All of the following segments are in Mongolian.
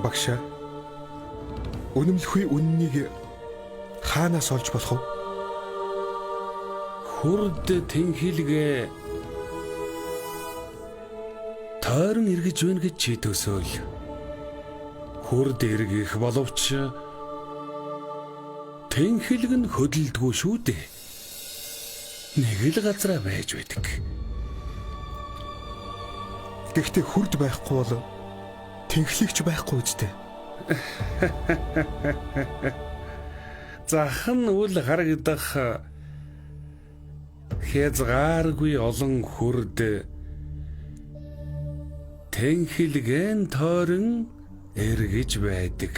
Багшаа. Үнэмлэхүй үннийг хаанаас олж болох вэ? Хурд тэнхилгээ тойрон эргэж байна гэж чи төсөөл. Хурд эргэх боловч тэнхилг нь хөдөлдгөө шүү дээ. Нэг л газараа байж байдаг. Гэхдээ хурд байхгүй бол тэнхлэгч байхгүй үстэй. Захан үл харагдах хязгааргүй олон хурд тэнхилгэн тойрон эргэж байдаг.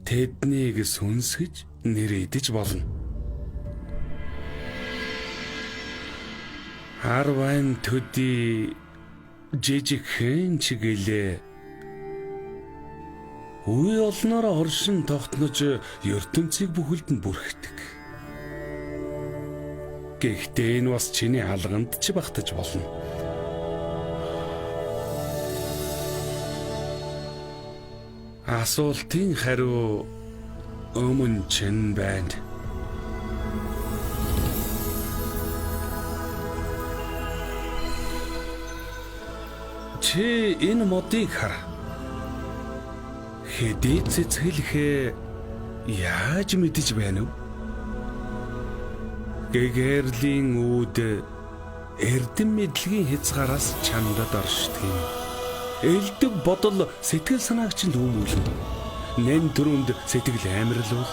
Тэднийг сүнсгэж нэрийдэж болно. Харвайн төдий жижигхэн чигэлээ үе олноор оршин тогтнож ертөнцийг бүхэлд нь бүрхдэг. Гэхдээ энэ бас чиний алганд ч багтаж болно. Асуултын хариу өмнө чинь байна. Чи энэ модыг хар. Хэдий цэцгэлэхээ яаж мэдэж байна вэ? Гэгэрлийн үүд эрдэм мэдлэгийн хязгаараас чамдад оршдог юм. Элдэг бодол сэтгэл санааг чинь дүүмүүлнэ. Нэн төрөнд сэтгэл амирлуул.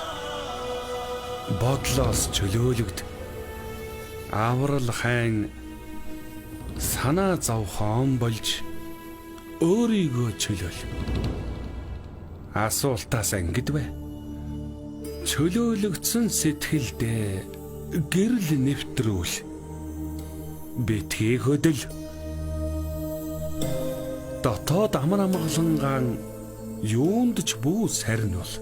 Бодлоос чөлөөлөгд. Аврал хайн санаа зовхон болж өөрийгөө чөлөөл. Асуултаас ангид бай. Чөлөөлөгдсөн сэтгэлдээ гэрэл нэвтрүүл. Битгий хөдөл. Дотоод амар амгалангаан юунд ч бүү сарнуул.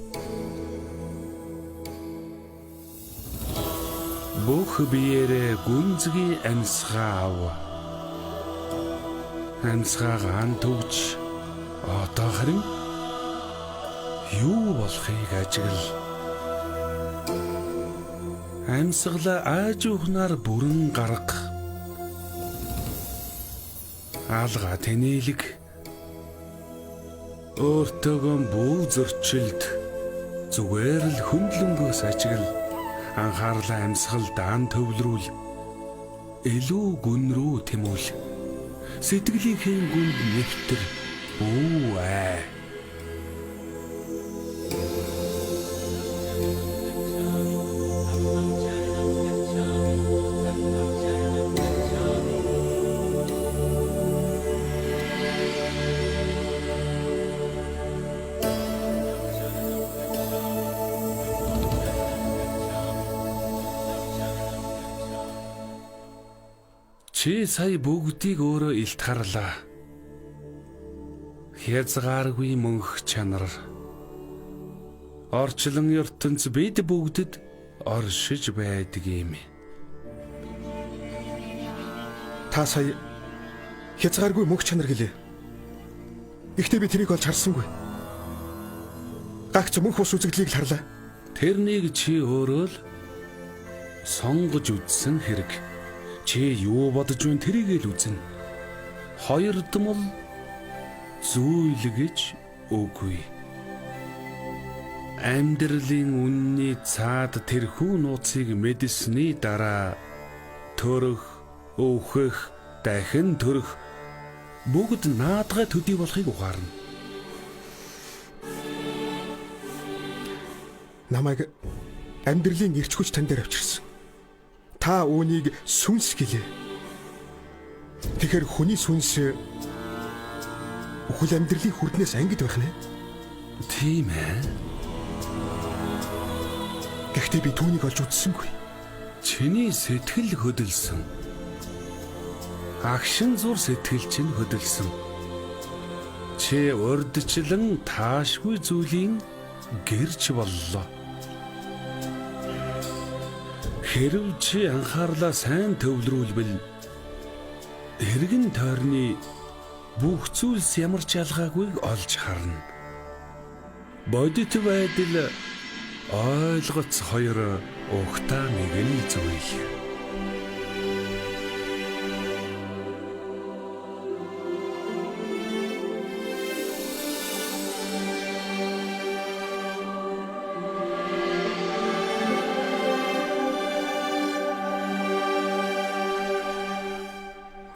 Бүх биеэрээ гүнзгий амьсгаа ав. Амьсгаагаан төвж одоо харин юу болохыг ажигл. Амьсгалаа аажуухнаар бүрэн гарга. Алга тэнэлэг. Өөртөөгөө бүү зөрчилд зүгээр л хөндлөнгөөс ажигл. Анхаарлаа амьсгал даан төвлөрүүл. Илүү гүн рүү тэмүүл. Сэтгэлийнхээ гүнд нэвтэр бүү аа. Чи сая бүгдийг өөрөө илт харлаа. Хязгааргүй мөнх чанар. Орчлон ертөнц бид бүгдэд оршиж байдаг юм. Та сая хязгааргүй мөнх чанар гэлээ. Гэхдээ би тэрийг олж харсангүй. Гагц мөнх ус үзэгдлийг л харлаа. Тэрнийг чи өөрөө л сонгож үзсэн хэрэг. Чи юу бодож байна тэрийг л үзнэ. Хоёрдмол зүйл гэж үгүй. Амьдралын үнний цаад тэрхүү нууцыг мэдсэний дараа төрөх, өвхөх, дахин төрөх бүгд наадгай төдий болохыг ухаарна. Намайг амьдралын эрч хүч тань дээр авчирсан. Та үүнийг сүнс гэлээ. Тэгэхээр хүний сүнс үхэл амьдралын хүрднээс ангид байх нэ? Тийм ээ. Гэхдээ би түүнийг олж үзсэнгүй. Чиний сэтгэл хөдөлсөн. Агшин зур сэтгэл чинь хөдөлсөн. Чи урдчлан таашгүй зүйлийн гэрч боллоо. Хэрв чи анхаарлаа сайн төвлөрүүлбэл эргэн тойрны бүх зүйлс ямар ч ялгаагүйг олж харна. Бодит байдал ойлгоц хоёр ухтаа нэгэн зүйл.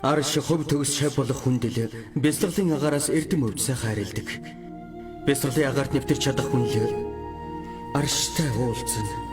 Арш хөв төгс шав болох хүндэл бяцлаглын агаараас эрдэм өвдсөй хайрладаг. Бяцлаглын агаарт нэвтэрч чадах хүн л арштай уулзна.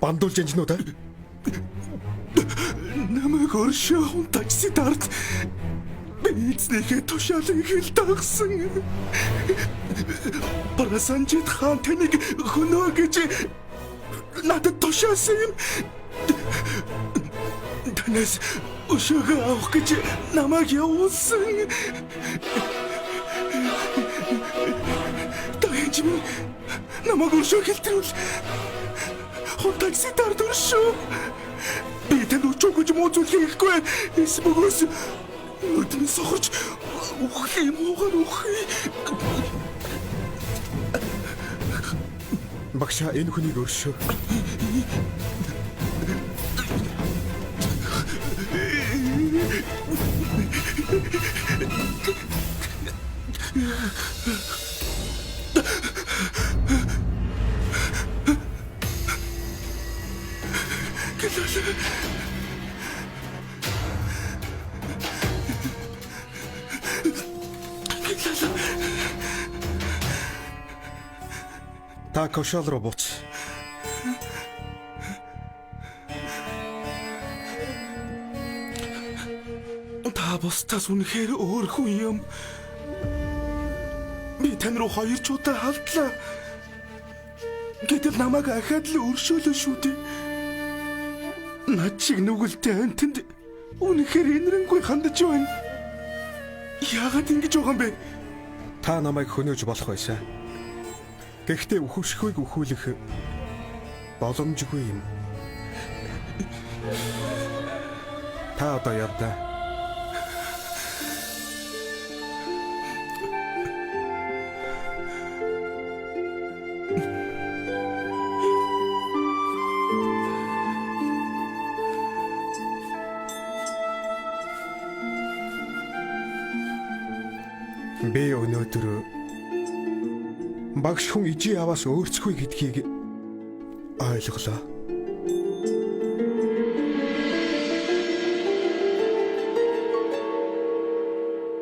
Бандуулж анжнууд аа. Намайг оршоо такси дард бизнесээ тушаалыг хэл дагсан. Парасанжид хаан таныг хөнөө гэж надад тушаасан юм. Танаас өшөөгөө авах гэж намайг явуулсан. Таянч минь намайг оршоо хэлтрүүл. Такси дард оршоо. Би танд өчөөгөө муу зүйл хийхгүй. Эсбөгөөс нүдэн сохорч ухах юм уу? Багшаа энэ хүнийг өршөө. Та кошол руу буц. Та бусдаас үнэхээр өөр хүн юм. Би тань руу 2 удаа халдлаа. Гэтэл намайг ахаад л өршөөлөө шүү дээ. Над шиг нүгэлтэй амтнд үнэхээр инрэнгүй хандаж байна. Яагаад ингэж байгаа юм бэ? Та намайг хөнөөж болох байсан. Гэхдээ өхөшхүйг өхүүлэх боломжгүй юм. Та одоо явдаа. Би өнөөдөр багш хүн ижи аваас өөрцгүй гэдгийг ойлголоо.